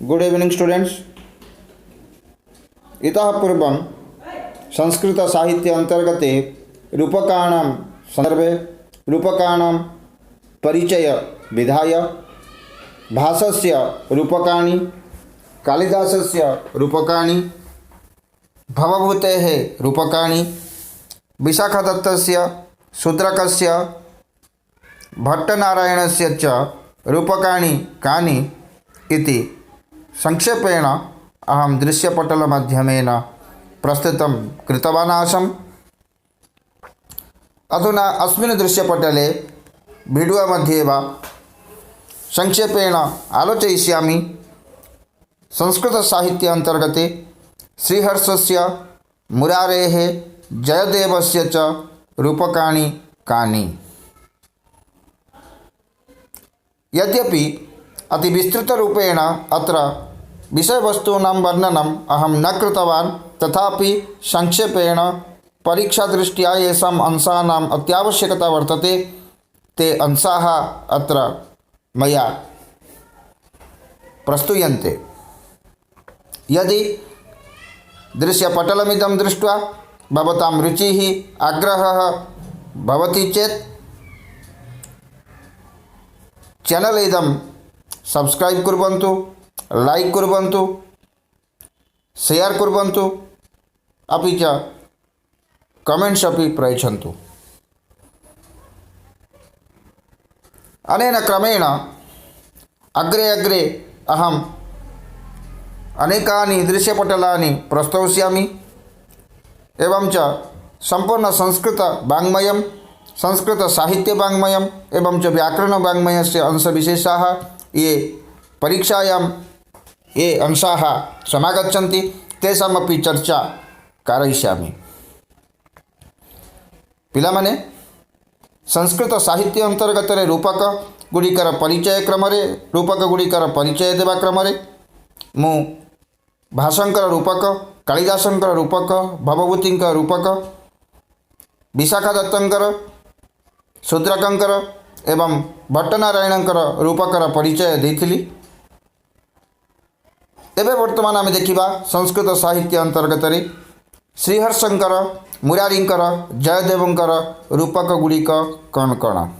Good evening students. इतः पूर्वं संस्कृत साहित्य अंतर्गते रूपकाणां संदर्भे रूपकाणां परिचय विधाय भासस्य रूपकाणि, कालिदासस्य रूपकाणि, भवभूतेः रूपकाणि, विशाखदत्तस्य, शूद्रकस्य, भट्टनारायणस्य च रूपकाणि कानि इति संक्षेपेण अहं दृश्यपटलमाध्यमेन प्रस्तुतं कृतवान् आसम्। अधुना अस्मिन् दृश्यपटले वीडियो मध्ये वा संक्षेपेण आलोचयिष्यामि संस्कृतसाहित्य अंतर्गते श्रीहर्षस्य, मुरारेः, जयदेवस्य च रूपकाणि कानि। यद्यपि अति विस्तृतरूपेण अत्र विषयवस्तूनां वर्णनम् अहं न कृतवान्, तथापि संक्षेपेण परीक्षादृष्ट्या येषाम् अंशानाम् अत्यावश्यकता वर्तते ते अंशाः अत्र मया प्रस्तूयन्ते। यदि दृश्यपटलमिदं दृष्ट्वा भवतां रुचिः, आग्रहः भवति चेत् चैनल इदं सब्सक्राइब कुर्वन्तु, लाइक कुर्वन्तु, शेयर कुर्वन्तु, अपि च कमेंट्स अपि प्रयच्छन्तु। अनेन क्रमेण अग्रे अग्रे अहम् अनेकानि दृश्यपटलानि प्रस्तौष्यामि। एवं च संपूर्ण संस्कृत वाङ्मयं, संस्कृत साहित्य वाङ्मयम् एवं च व्याकरण वाङ्मयस्य अंशविशेषाः ये परीक्षायां ये अंशाः समागच्छन्ति तेषामपि चर्चा कारयिष्यामि। पिलामने संस्कृत साहित्य अंतर्गत रूपक गुड़िकर परिचय क्रमरे, रूपक गुड़िकर परिचय देवा क्रमरे मु भाषांकर रूपक, कालिदासंकर रूपक, भवभूतिंकर रूपक, विशाखदत्तंकर, शूद्रकंकर एवं भट्टनारायणंकर रूपकर परिचय देथिली। एबे वर्तमान आमे देखिबा संस्कृत साहित्य अंतर्गत श्रीहर्षंकर, मुरारींकर, जयदेवंकर रूपक गुड़िक कौन कौन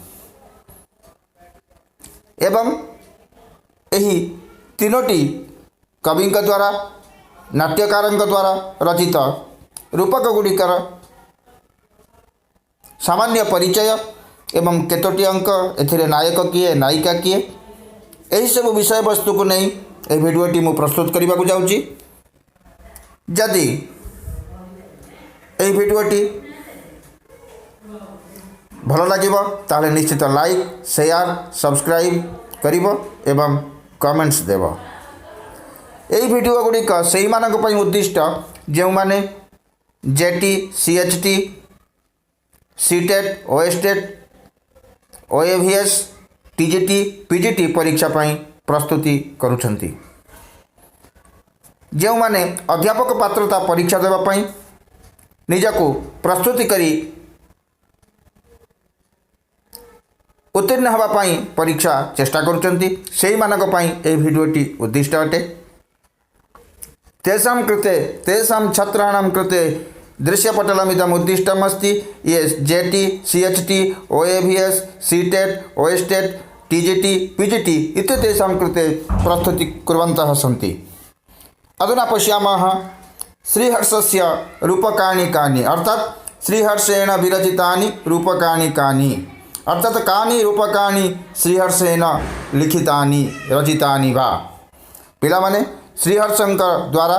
एवं एही तीनोटी कविंक द्वारा, नाट्यकारंक द्वारा रचित रूपक गुड़िकर सामान्य परिचय एवं केतोटी अंक, एथिरे नायक किए, नायिका किए, यही सब विषय वस्तु को नहीं ए भिडियोटी मु प्रस्तुत करने को जाऊँगी। जदि यही भिडियोटी भल लगे ताले निश्चित लाइक, शेयर, सब्सक्राइब करिवो एवं कमेंट्स देव। यही भिडियो गुड़िक से मानक पई उद्दिष्ट जो माने JT, CHT, CTET, OSTET, OAVS, TGT, PGT परीक्षा पाई प्रस्तुति करुछंती। जो माने अध्यापक पात्रता परीक्षा देवा पाई निजको प्रस्तुति करी उत्तीर्ण हवा पाई परीक्षा चेष्टा करुछंती, सेही मानक पाई ए भिडियोटी उद्दिष्ट अटे। तेषां कृते, तेषां छात्राणां कृते दृश्यपटलमिदम् उद्दिष्टमस्ति। ये JT, CHT, OAVS, CTET, OSTET, TGT, PGT इत्येतेषां कृते प्रस्तुति कुर्वन्तः सन्ति। अधुना पश्यामः श्रीहर्षस्य रूपकाणि कानि, अर्थात श्रीहर्षेण विरचितानि रूपकाणि कानि, अर्थात कानि रूपकाणि श्रीहर्षेण लिखितानि, रचितानि वा। पिलामाने श्रीहर्षंकर द्वारा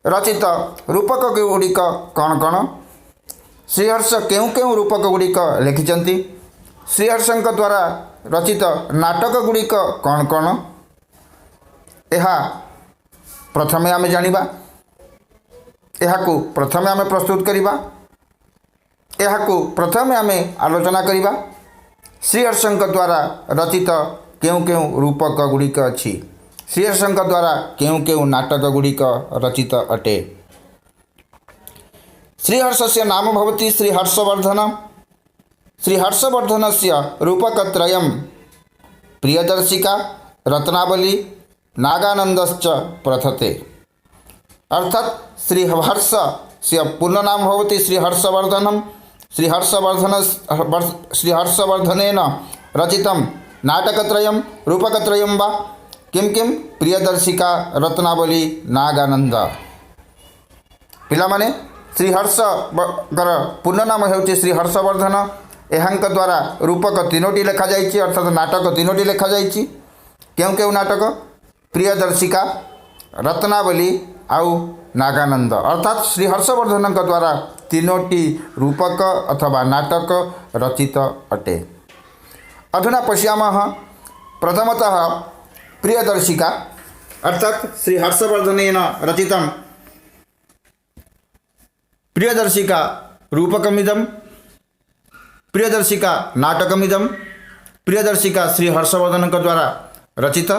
रचित रूपक गुड़िक कौन कौन, श्रीहर्ष क्यों क्यों रूपक गुड़िक लिखिचंती, श्रीहर्षंक द्वारा रचित नाटक गुड़िक कौन कौन, यह प्रथमे आमे जानिबा, यहाकू प्रथमे आमे प्रस्तुत करिबा, यहाकू प्रथमे आमे आलोचना करिबा। श्रीहर्षंक द्वारा रचित क्यों क्यों रूपक गुड़िक अछि, श्रीहर्षंक द्वारा क्यों क्यों नाटक गुड़िक रचित अटे। श्रीहर्षस्य नाम भवति श्रीहर्षवर्धन। श्रीहर्षवर्धनस्य रूपकत्रयं प्रियदर्शिका, रत्नावली, नागानन्दश्च प्रथते। अर्थात श्रीहर्ष से पूर्ण नाम होती श्रीहर्षवर्धनम। श्रीहर्षवर्धनेन रचितं नाटकत्रयं रूपकत्रयं वा किं किं प्रियदर्शिका रत्नावली नागानंद। पिलामाने श्रीहर्षकर पूर्ण नाम होती श्रीहर्षवर्धन। एहांक द्वारा रूपक तीनोटी लेखा जाइए अर्थात नाटक तीनोटी लेखा जाइए। क्यों क्यों नाटक? प्रियदर्शिका, रत्नावली आउ नागानंद। अर्थात श्रीहर्षवर्धन द्वारा तीनोटी रूपक अथवा नाटक रचित अटे। अधुना पश्यामः प्रथमतः प्रियदर्शिका अर्थात श्रीहर्षवर्धनेन रचितं प्रियदर्शिका रूपकमिदं, प्रियदर्शिका नाटकमिदं, प्रियदर्शिका श्रीहर्षवर्धन द्वारा रचित।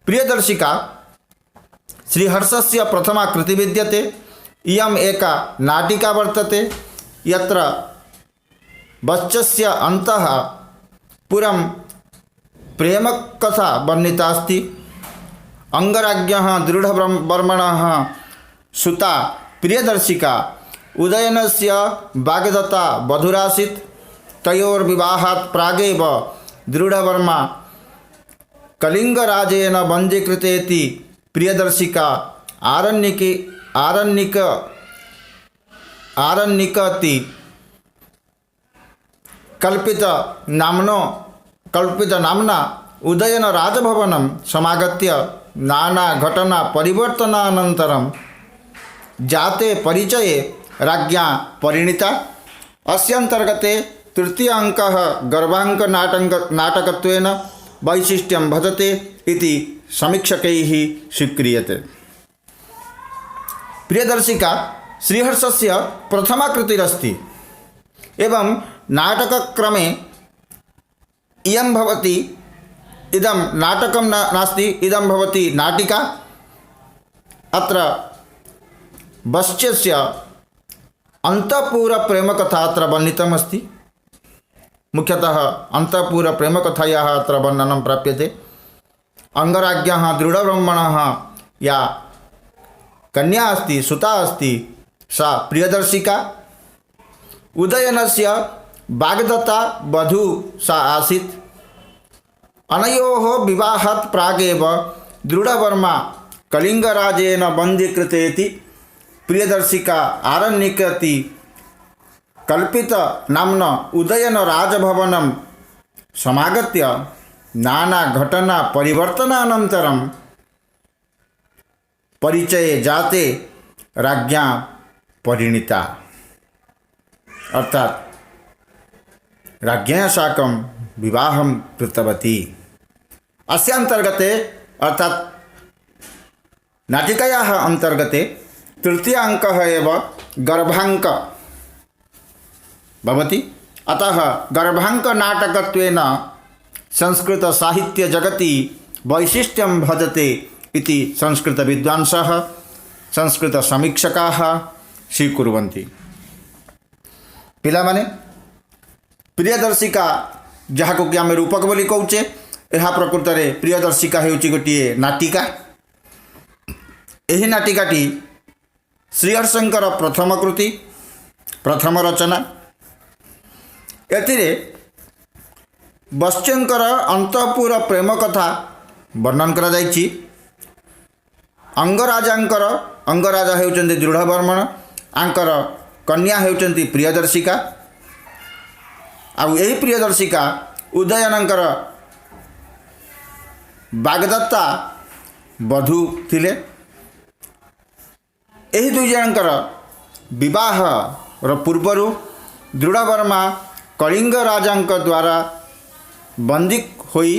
प्रियदर्शिका श्रीहर्षस्य प्रथमा कृति विद्यते। इयम् एका नाटिका वर्तते यत्र वच्चस्य अन्तः पुरं प्रेमकथा वर्णिता अस्ति। अंगराज्ञः दृढवर्मणः सुता प्रियदर्शिका उदयनस्य वाग्दत्ता वधूरासीत्। तयोर्विवाहात् प्रागेव दृढवर्मा कलिंगराजेन वंजीकृतेति प्रियदर्शिका आरण्यकति कल्पित नाम्ना उदयन राजभवनं समागत्य नाना घटना परिवर्तनानन्तरं जाते परिचये राज्ञा परिणीता। अस्यन्तर्गते तृतीय अंकः गर्भांक नाटकत्वेन वैशिष्ट्यं भजते इति समीक्षकैः स्वीक्रियते। प्रियदर्शिका श्रीहर्षस्य प्रथमा कृतिरस्ति एवं नाटकक्रमे इयं भवति। इदं नाटकं नास्ति, इदं भवति नाटिका। अत्र वश्यस्य अन्तःपुरप्रेमकथा अत्र वर्णितमस्ति। मुख्यतः अन्तःपुरप्रेमकथायाः अत्र वर्णनं प्राप्यते। अंगराज्ञः दृढब्रह्मणः या कन्या अस्ति, सुता अस्ति, सा प्रियदर्शिका। उदयनस्य वाग्दत्ता वधू सा आसीत्। अनयोः विवाहात् प्रागेव दृढवर्मा कलिंगराजेन वंजीकृतेति प्रियदर्शिका आरण्यकति कल्पित नाम्ना उदयन राजभवनं समागत्य नाना घटना परिवर्तनानन्तरं परिचये जाते राज्ञा परिणीता। अर्थात राज्ञया साकं विवाहं कृतवती। अस्यान्तर्गते अर्थात नाटिकायाः अन्तर्गते तृतीय अंकः एव गर्भांक भवति। अतः गर्भांक नाटकत्वेन संस्कृत साहित्य जगति वैशिष्ट्यं भजते इति संस्कृत विद्वांसः संस्कृत समीक्षकाः स्वीकुर्वन्ति। पिलामाने प्रियदर्शिका जहाँको कि आम रूपक बोली कौचे, यह प्रकृत में प्रियदर्शिका हेउची गोटिए नाटिका। यही नाटिकाटी श्रीहर्षंकर प्रथम कृति, प्रथम रचना। एथिरे वश्यंकर अंतःपुर प्रेम कथा वर्णन करा जाइछि। अंगराजा हेउचंती दृढवर्मण, आंकर कन्या हेउचंती प्रियदर्शिका। आउ यही प्रियदर्शिका उदयनंकर वाग्दत्ता वधू थिले। यही दुई जनकर विवाह पूर्वर दृढवर्मा कलिंग राजांक द्वारा बंदी होई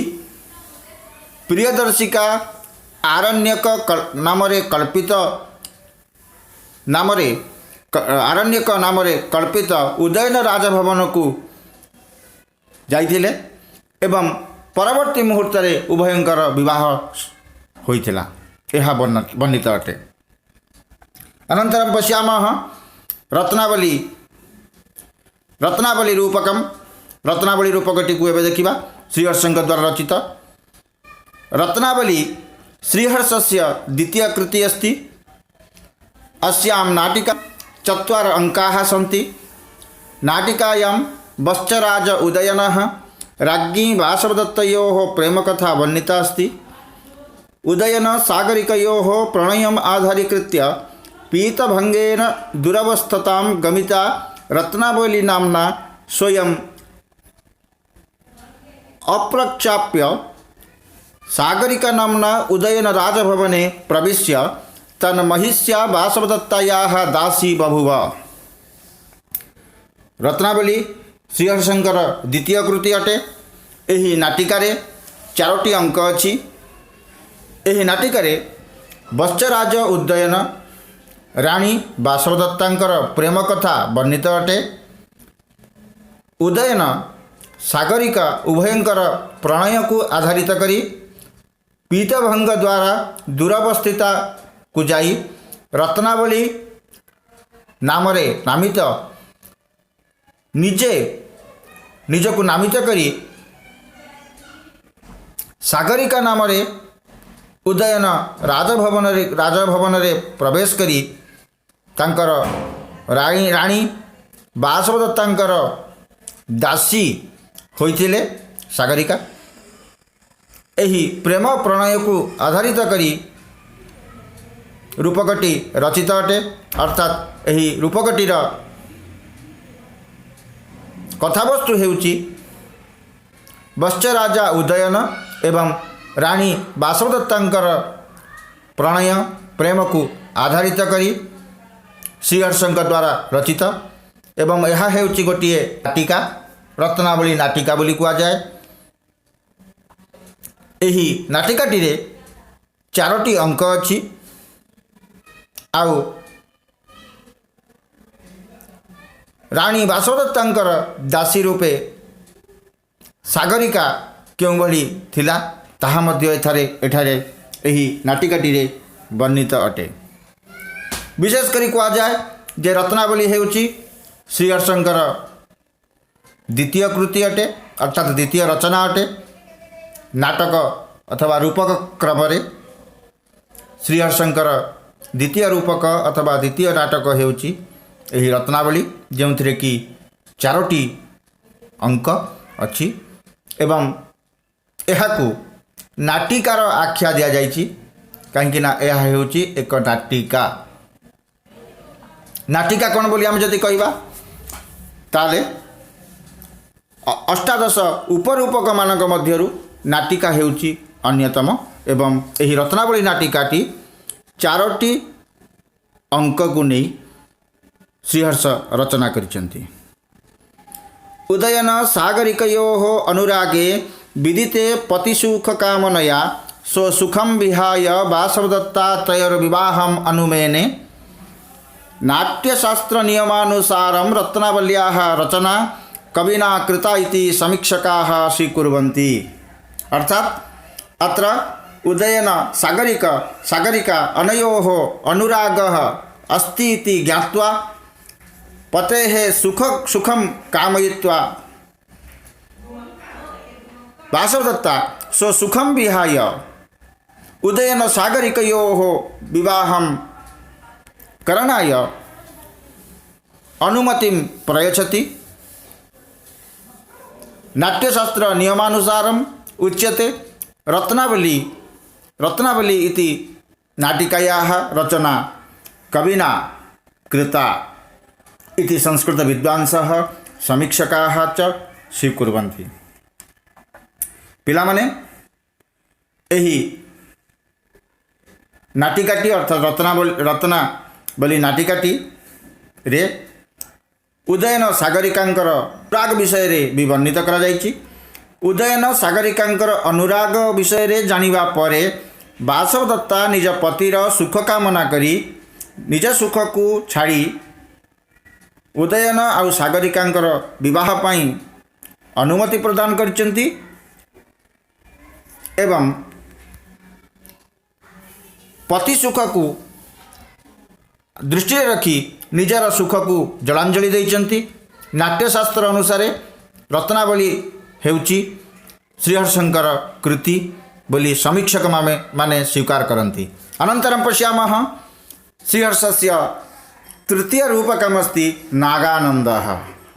प्रियदर्शिका आरण्यक नामरे कल्पित उदयन राजभवन को जाइथिले एवं परवर्ती मुहूर्त रे उभयंकर विवाह होइथिला। यह वर्णित अटे। अनन्तरं पश्यामः रत्नावली रूपकम। रत्नावली रूपकटी को एवं देखा श्रीहर्षंक द्वारा रचित। रत्नावली श्रीहर्षस्य द्वितीय कृति अस्ति। अस्यां नाटिका 4 अंकाः सन्ति। नाटिकायां वत्सराज उदयनः राज्ञी वासवदत्तयोः प्रेमकथा वर्णिता अस्ति। उदयन सागरिकयोः प्रणयम् आधारीकृत्य पीतभङ्गेन दुरवस्थतां गमिता रत्नावली नाम्ना स्वयं अप्रक्षाप्य सागरिका नाम्ना उदयन राजभवने प्रविश्य तन्महिष्या वासवदत्तायाः दासी बभूव। रत्नावली श्रीहरिशंकर द्वितीय कृति अटे। एही नाटिकारे 4टी अंक अछि। एही नाटिकारे वत्सराज उदयन राणी वासवदत्तांकर प्रेम कथा वर्णित अटे। उदयन सागरिका उभयंकर प्रणय को आधारित करी पीतभंग द्वारा दुरवस्थिता को जाई रत्नावली नामरे नामित निजको नामित करी सागरिका नामरे उदयन राजभवन रे प्रवेश करी तांकर राणी वासवदत्तांकर दासी होइथिले सागरिका। एही प्रेम प्रणय को आधारित करी रूपकटी रचित अटे। अर्थात एही रूपकटीर कथावस्तु हेउची वत्सराजा उदयन एवं राणी वासवदत्तांकर प्रणय प्रेम को आधारित करी श्रीहर्षंक द्वारा रचित एवं यह हेउची गोटिए नाटिका रत्नावली नाटिका बोली कुआ जाए। एही नाटिकाटी रे 4टी अंक अछि। आउ राणी वासवदत्तांकर दासी रूपे सागरिका क्यों भली थिला ताहा मध्य एठारे एही नाटिकाटी रे वर्णित अटे। विशेष करी कुआ जाए जे रत्नावली हेउची श्रीहर्षंकर द्वितीय कृति अटे अर्थात द्वितीय रचना अटे। नाटक अथवा रूपक क्रम रे श्रीहर्षंकर द्वितीय रूपक अथवा द्वितीय नाटक हेउची एही रत्नावली जोंथिरे कि 4टी अंक अछि एवं एहाकू नाटिकार आख्या दिया जाइछि काहेकि ना एहा हेउची एक नाटिका। नाटिका कौन बोली आम जदि कहवा ताले अष्टादश उपरूपक मानक मध्यरु नाटिका हेउची अन्यतम एवं एही रत्नावली नाटिकाटी 4टी अंक को नहीं श्रीहर्ष रचना करिसंती। उदयन सागरिकयोः अनुरागे विदिते पतिसुख कामनया स्वसुखं विहाय वासवदत्ता तयोर्विवाहम् अनुमेने नाट्यशास्त्र नियमानुसारं रत्नावल्याः रचना कविना कृता इति समीक्षकाः स्वीकुर्वन्ति। अर्थात अत्र उदयन सागरिका अनयोः अनुरागः अस्ति इति ज्ञात्वा पतेः सुखं कामयित्वा वासवदत्ता स्वसुखं विहाय उदयन सागरिकयोः विवाहं करणाय अनुमतिं प्रयच्छति। नाट्यशास्त्र नियमानुसारम् उच्यते रत्नावली इति नाटिकायाः रचना कविना कृता इति संस्कृत विद्वांसः समीक्षकाः च स्वीकुर्वन्ति। पिलामाने एही नाटिकाटी अर्थात रत्नावली नाटिकाटी रे उदयन सागरिकांकर अनुराग विषय रे भी वर्णित करा जाइछि। उदयन सागरिकांकर अनुराग विषय रे जानिबा परे वासवदत्ता निज पतिर सुख कामना करी निज सुख को छाड़ी उदयन आउ सागरिकांकर विवाह पाई अनुमति प्रदान करिसेंती एवं पति सुख को दृष्टि रखी निजर सुख को जलांजलि देइचंती। नाट्यशास्त्र अनुसार रत्नावली हेउची श्रीहर्षंकर कृति बोली समीक्षक माने स्वीकार करन्ति। अनन्तरं पश्यामः श्रीहर्षस्य तृतीय रूपकमस्ति नागानन्दः,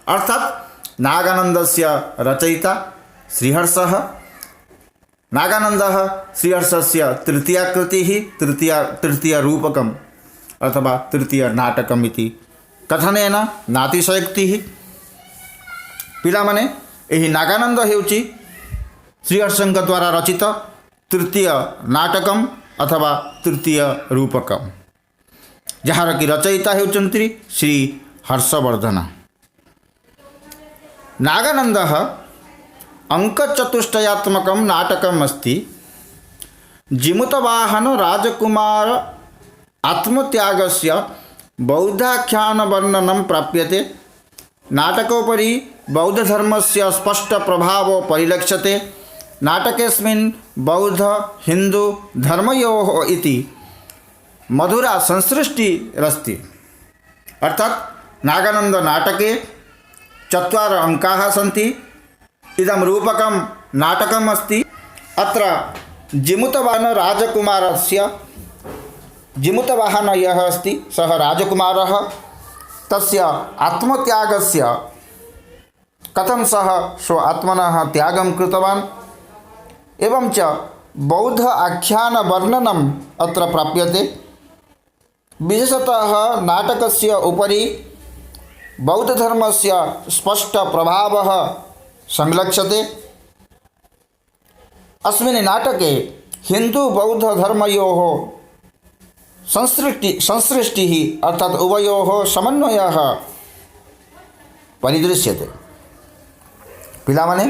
अर्थात् नागानन्दस्य रचयिता श्रीहर्षः। नागानन्दः श्रीहर्षस्य तृतीया कृतिः, तृतीय रूपकम् अथवा तृतीय नाटकम् इति कथनेन नातिशयोक्तिः। पिलामाने एही नागानन्द हेउची श्रीहर्षଙ୍କ द्वारा रचित तृतीय नाटकम अथवा तृतीय रूपकम, जହାର कि रचयिता हेउचंती श्री हर्षवर्धन। नागानन्दः अंकचतुष्टयात्मकं नाटकम् अस्ति। जिमुतवाहन राजकुमार आत्मत्यागस्य बौद्धाख्यानवर्णनं प्राप्यते। नाटकोपरि बौद्धधर्मस्य स्पष्ट प्रभावो परिलक्ष्यते। नाटकेस्मिन् बौद्ध हिंदू धर्मयोः इति मधुरा संसृष्टिरस्ति। अर्थात् नागानन्द नाटके 4 अंकाः सन्ति। इदं रूपकं नाटकम् अस्ति। अत्र जिमुतवाहन राजकुमारस्य जिमुतवाहन यः अस्ति सः राजकुमारः, तस्य आत्मत्यागस्य कथं सः स्व आत्मनः त्यागं कृतवान् एवं च बौद्ध आख्यानवर्णनम् अत्र प्राप्यते। विशेषतः नाटकस्य उपरि बौद्धधर्मस्य स्पष्ट प्रभावः संलक्ष्यते। अस्मिन् नाटके हिंदू बौद्ध धर्मयोः संसृष्टिः अर्थात् उभयोः समन्वयः परिदृश्यते। पिलामाने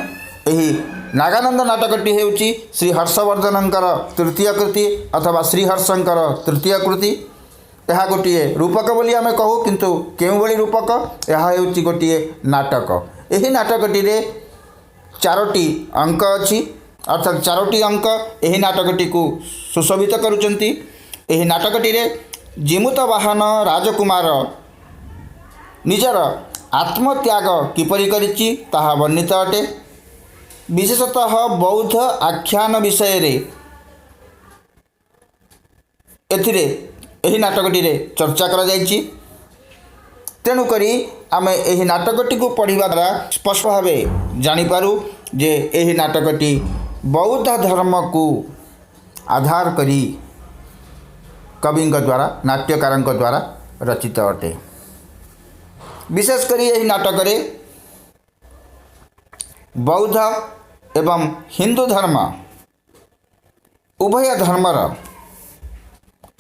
एही नागानंद नाटकटी हेउची श्री हर्षवर्धनंकर तृतीय कृति अथवा श्रीहर्षंकर तृतीय कृति। यह गोटे रूपक बोली आमे कहू, किंतु केउं भली रूपक, यह हेउची गोटे नाटक। एही नाटकटी रे 4टी अंक अछि, अर्थात 4टी अंक एही नाटकटी को सुशोभित करुचंती। एही नाटकटी रे जिमुतवाहन राजकुमार निजर आत्मत्याग किपरि करिछि ताहा वर्णित अटे। विशेषतः बौद्ध आख्यान विषय रे एथिरे एही नाटकटी रे चर्चा करा जाइछि। तेणु करी आमे एही नाटकटी को पढ़िबा द्वारा स्पष्ट भावे जानि पारू जे एही नाटकटी बौद्ध धर्म को आधार करी कविंक द्वारा नाट्यकारंक द्वारा रचित अटे। विशेष करी एही नाटक रे बौद्ध एवं हिंदू धर्म उभय धर्मर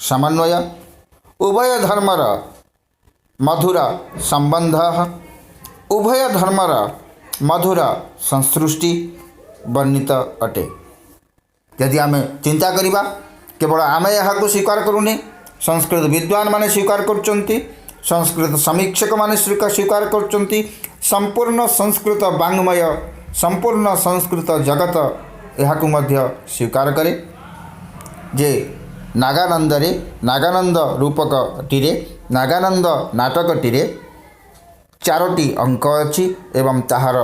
समन्वय, उभय धर्मर मधुर संबंध, उभय धर्मर मधुर संसृष्टि वर्णित अटे। यदि आमे चिंता करिबा, केवल आमे यहाँ स्वीकार करूनी, संस्कृत विद्वान माने स्वीकार करचंती, संस्कृत समीक्षक माने स्वीकार करचंती, संपूर्ण संस्कृत वाङ्मय, संपूर्ण संस्कृत जगत यहाँ मध्य स्वीकार करे जे नागानंद रूपकटी रे नागानंद नाटकटी रे 4टी अंक अछि एवं ताहार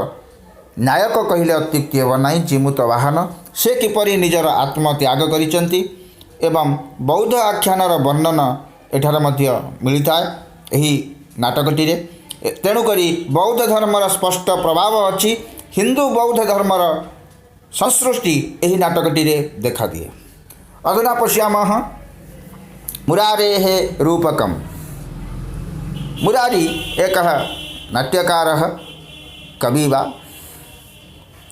नायक कहिले अत्युक्ति हेब नाही। जिमुतवाहन से किपरि निजर आत्मत्याग करिसंती एवं बौद्ध आख्यानर वर्णन एठार मध्य मिलिथाय एही नाटकटी रे। तेणुकरी बौद्ध धर्मर स्पष्ट प्रभाव अछि। हिंदू बौद्ध धर्मर संसृष्टि एही नाटकटी रे देखा दिए। अधुना पश्यामः मुरारेः रूपकम्। मुरारी एकः नाट्यकारः कवि वा,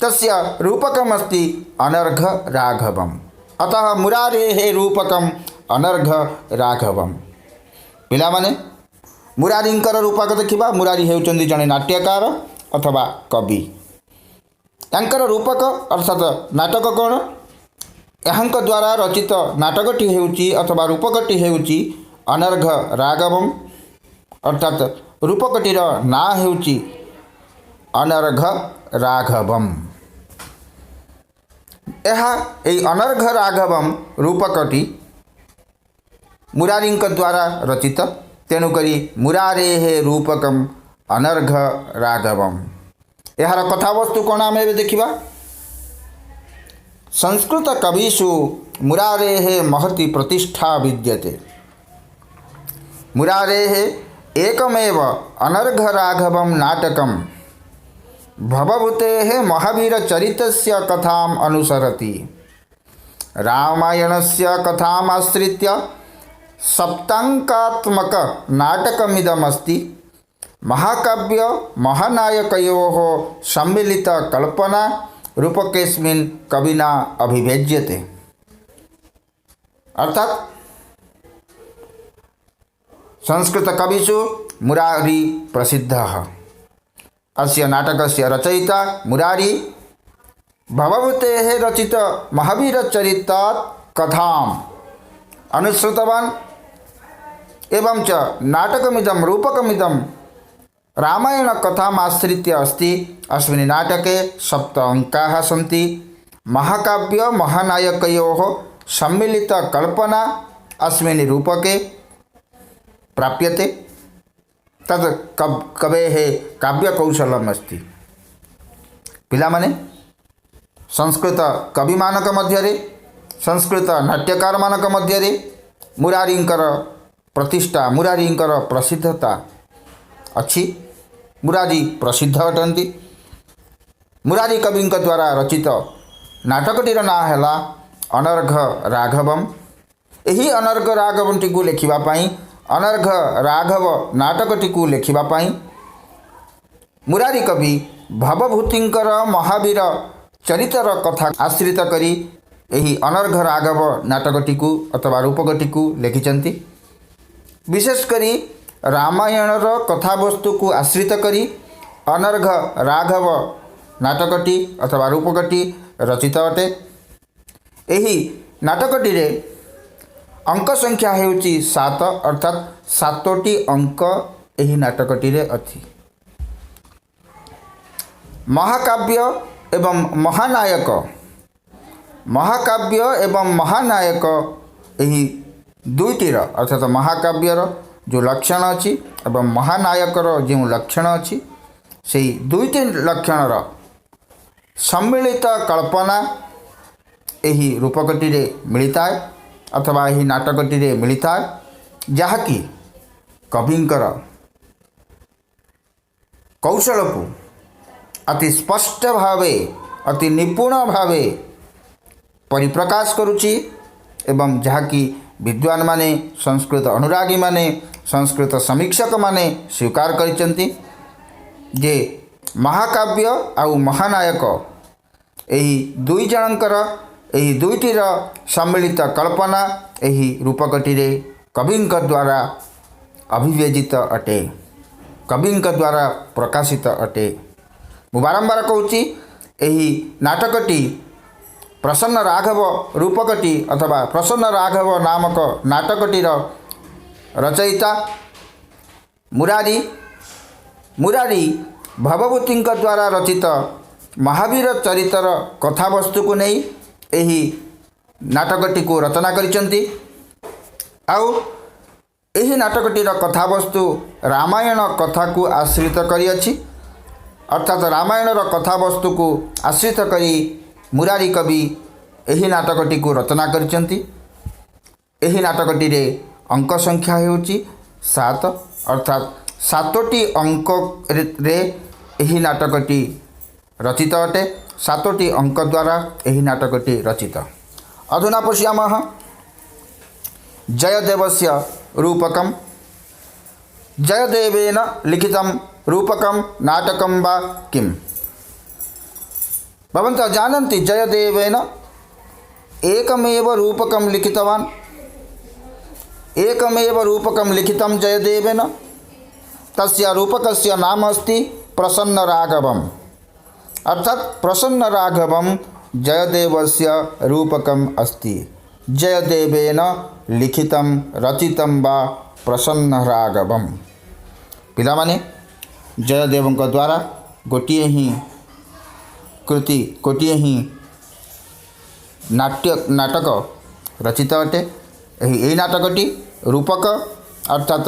तस्य रूपकम् अस्ति अनर्घ राघवम्। अतः मुरारेः रूपकम् अनर्घ राघवम्। पिलामाने मुरारींकर रूपक देखिबा। मुरारी हेउचंदी जणे नाट्यकार अथवा कवि। यांकर रूपक अर्थात नाटक कौन? यहाँ द्वारा रचित नाटकटी हेउची अथवा रूपकटी हेउची अनर्घ राघवम, अर्थात रूपकटीर ना हेउची अनर्घ राघवम। यह अनर्घ राघवम रूपकटी मुरारी द्वारा रचित। तेणुकरी मुरारेः रूपकम अनर्घ राघवम। यार कथावस्तु कौन आम देखा। संस्कृतकविषु मुरारेः महती प्रतिष्ठा विद्यते। मुरारेः एकमेव अनर्घराघवं नाटकं भवभूतेः महावीरचरितस्य कथाम् अनुसरति। रामायणस्य कथाम् आश्रित्य सप्ताङ्कात्मक नाटकमिदमस्ति। महाकाव्य महानायकयोः सम्मिलित कल्पना रूपकेस्मिन् कविना अभिव्यज्यते। अर्थात संस्कृतकविषु मुरारी प्रसिद्धः। अस्य नाटकस्य रचयिता मुरारी भवभूतेः रचित महावीरचरितात् कथाम् अनुसृतवान् एवं च नाटकमिदं रूपकमिदं रामायणकथामाश्रित्य अस्ति। अस्मिन् नाटके 7 अङ्काः सन्ति। महाकाव्य महानायकयोः सम्मिलित कल्पना अस्मिन् रूपके प्राप्यते। तद् कवेः काव्यकौशलम् अस्ति। पिलामाने संस्कृत कविमानक मध्यरे संस्कृत नाट्यकारमानक मध्यरे मुरारींकर प्रतिष्ठा मुरारींकर प्रसिद्धता अच्छी। मुरारी प्रसिद्ध अटंती। मुरारी कविंक द्वारा रचित नाटकटीर ना है अनर्घ राघवम। यही अनर्घ राघवटी को लिखापी अनर्घ राघव नाटकटी को लिखापी मुरारी कवि भवभूतिंकर महावीर चरितर कथा आश्रित करी यही अनर्घ राघव नाटकटी को अथवा रूपकटी को लिखिचंती। विशेषकरी रामायणर कथावस्तु को आश्रित करी अनर्घ राघव नाटकटी अथवा रूपकटी रचित अटे। यही नाटकटी रे अंक संख्या हेउची 7 अर्थात 7टी अंक यही नाटकटी रे अछि। महाकाव्य एवं महानायक महाकाव्य एवं महानायक यही दुईटीर अर्थात महाकाव्यर जो लक्षण अच्छी एवं महानायकर जो लक्षण अच्छी से दुईटी लक्षणर सम्मिलित कल्पना यही रूपकटी रे मिलता है अथवा यही नाटकटी रे मिलता है। जहाँकि कविंकर कौशल को अति स्पष्ट भावे अति निपुण भावे परिप्रकाश करुची एवं जहाँकि विद्वान माने संस्कृत अनुरागी माने संस्कृत समीक्षक माने स्वीकार करिसेंती जे महाकाव्य आउ महानायक यही दुई जनकर यही दुईटीर सम्मिलित कल्पना यही रूपकटी रे कविंक द्वारा अभिव्यजित अटे कविंक द्वारा प्रकाशित अटे। मु बारंबार कहूची यही नाटकटी प्रसन्न राघव रूपकटी अथवा प्रसन्न राघव नामक नाटकटीर रचयिता मुरारी मुरारी भवभूति द्वारा रचित महावीर चरितर कथावस्तु को नहीं यही नाटकटी को रचना करिसेंती। आउ यही नाटकटीर कथावस्तु रामायण कथा को आश्रित करिअछि अर्थात रामायणर कथावस्तु को आश्रित करी मुरारी कवि यही नाटकटी को रचना करिसेंती। यही नाटकटी रे अंक संख्या हेउची 7 अर्थात 7टी अंक रे यही नाटकटी रचित अटे। 7टी अंक द्वारा यही नाटकटी रचित। अधुना पश्यामः जयदेवस्य रूपकं। जयदेवेन लिखितं रूपकं नाटकं वा किम्? भवन्तः जानन्ति जयदेवेन एकमेव रूपकं लिखितवान्। एकमेव रूपकं लिखितं जयदेवेन। तस्य रूपकस्य नाम अस्ति प्रसन्नराघवम् अर्थात प्रसन्नराघवं जयदेवस्य रूपकम् अस्ति। जयदेवेन लिखितं रचितं वा प्रसन्नराघवम्। पिलामाने जयदेवଙ୍କ द्वारा गोटिए ही कृति गोटिए ही नाटक रचित अटे। यही नाटकटी रूपक अर्थात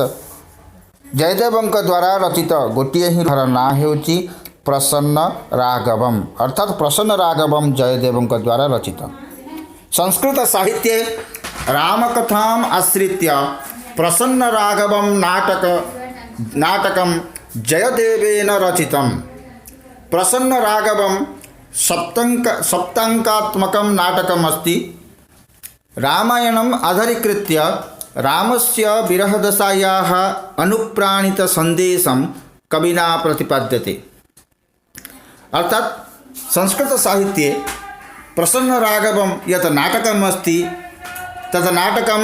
जयदेवଙ୍କ द्वारा रचित गोटिए ही ना हेउची प्रसन्न राघवम अर्थात प्रसन्न राघवम जयदेव द्वारा रचित। संस्कृत साहित्ये रामकथाम आश्रित्य प्रसन्न राघवम नाटकम जयदेवेन रचितम। प्रसन्न राघवम सप्ताङ्कात्मकं नाटकम् अस्ति। रामायणम् आधारीकृत्य रामस्य विरहदशायाः अनुप्राणितसन्देशं कविना प्रतिपाद्यते। अर्थात संस्कृत साहित्ये प्रसन्न राघवं यत् नाटकम् अस्ति तत् नाटकं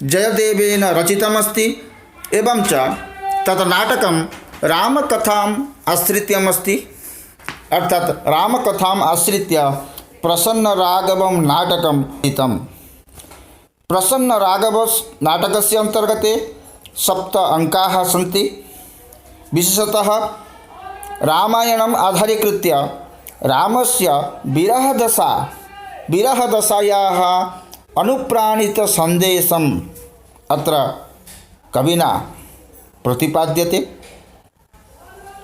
जयदेवेन रचितमस्ति एवं च तत् नाटकं रामकथाम् आश्रित्यमस्ति। अर्थात रामकथाम् आश्रित्य प्रसन्न राघवं नाटकं रचितं। प्रसन्न राघव नाटकस्य अंतर्गते 7 अंकाः सन्ति। विशेषतः रामायणम् आधारीकृत्य रामस्य विरहदशायाः अनुप्राणितसन्देशम् अत्र कविना प्रतिपाद्यते।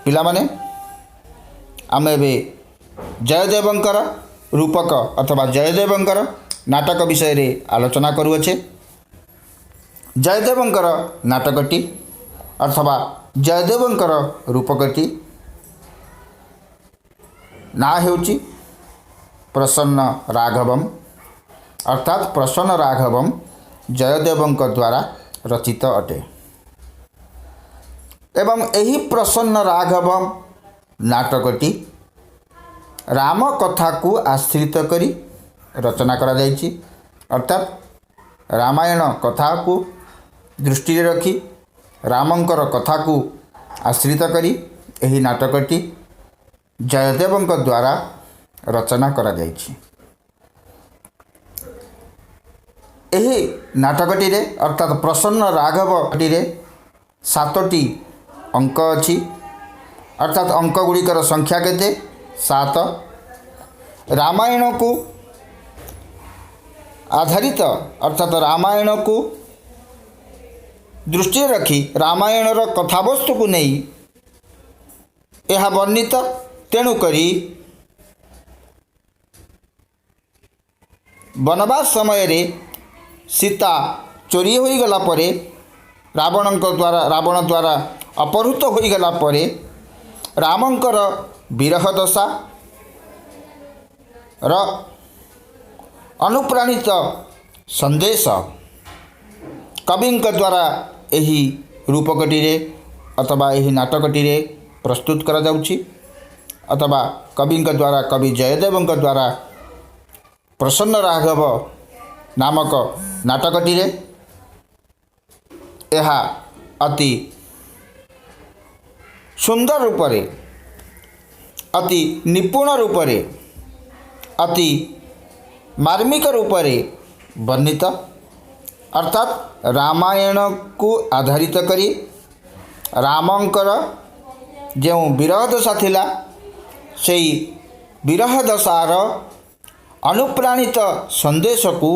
पिलामाने आमे एबे जयदेवंकर रूपक अथवा जयदेवंकर नाटक विषय रे आलोचना करुअछे। जयदेवंकर नाटकटी अथवा जयदेवंकर रूपकटी ना हेउची प्रसन्न राघवम अर्थात प्रसन्न राघवम जयदेवंक द्वारा रचित अटे। एवं एही प्रसन्न राघवम नाटकटी राम कथा को आश्रित करी रचना करा जायछि। अर्थात रामायण कथा को दृष्टि रखी रामंकर कथा को आश्रित करी एही नाटकटी जयदेवंक द्वारा रचना करा जायछि। एही नाटकटी रे अर्थात प्रसन्न राघवटी रे 7टी अंक अछि। अर्थात अंक गुड़िकर संख्या केते 7। रामायण को आधारित अर्थात रामायण को दृष्टि रखी रामायणर कथावस्तु को नहीं यह वर्णित। तेणुकरी वनवास समय रे सीता चोरी हो गला परे रावण द्वारा अपहृत हो गला परे रामंकर विरह दशा र अनुप्राणित संदेश कविंक द्वारा एही रूपकटी रे अथवा एही नाटकटी रे प्रस्तुत करा जाउछि अथवा कविंक द्वारा कवि जयदेवंक द्वारा प्रसन्न राघव नामक नाटकटी रे एहा अति सुंदर रूपरे अति निपुण रूपरे अति मार्मिक रूपरे वर्णित। अर्थात रामायण को आधारित करी रामंकर जो विरह दशा थिला सेई विरह दशार अनुप्राणित संदेश को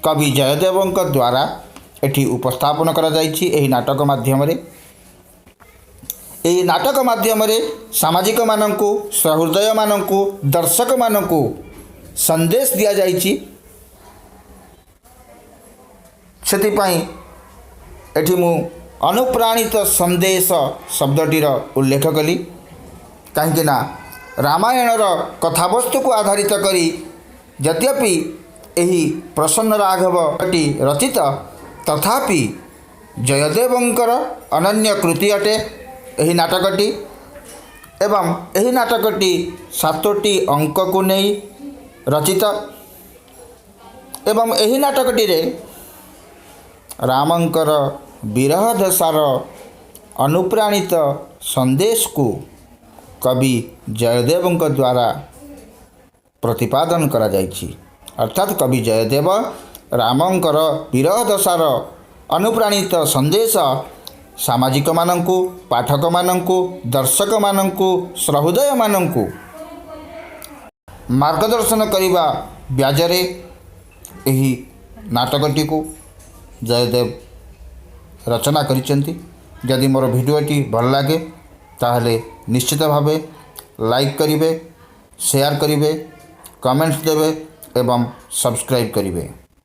कवि जयदेवंक द्वारा एठी उपस्थापन करा जायछि। एही नाटक माध्यम रे एही नाटक माध्यम रे सामाजिक माननकु सहृदय माननकु दर्शक माननकु संदेश दिया जायछि। सेतिपाई एठी मु अनुप्राणित संदेश शब्दटीर उल्लेख कली कहीं रामायणर कथावस्तु को आधारित करी यद्यपि एही प्रसन्न राघवटी रचित तथापि जयदेवंकर अनन्य कृति अटे एही नाटकटी। एवं एही नाटकटी 7टी अंक को नहीं रचित एवं एही नाटकटी रे रामंकर विरह दशार अनुप्राणित संदेश को कवि जयदेवंक द्वारा प्रतिपादन करा जायछि। अर्थात कवि जयदेव रामंकर विरह दशार अनुप्राणित संदेश सामाजिक माननकु पाठक माननकु दर्शक माननकु सहृदय माननकु मार्गदर्शन करिबा ब्याजरे एही नाटकटी को जयदेव रचना करिसेंती। यदि मोर भिडियोटी भल लगे ताहले निश्चित भावे लाइक करिवे, शेयर करिवे, कमेंट्स देवे एवं सब्सक्राइब करिवे।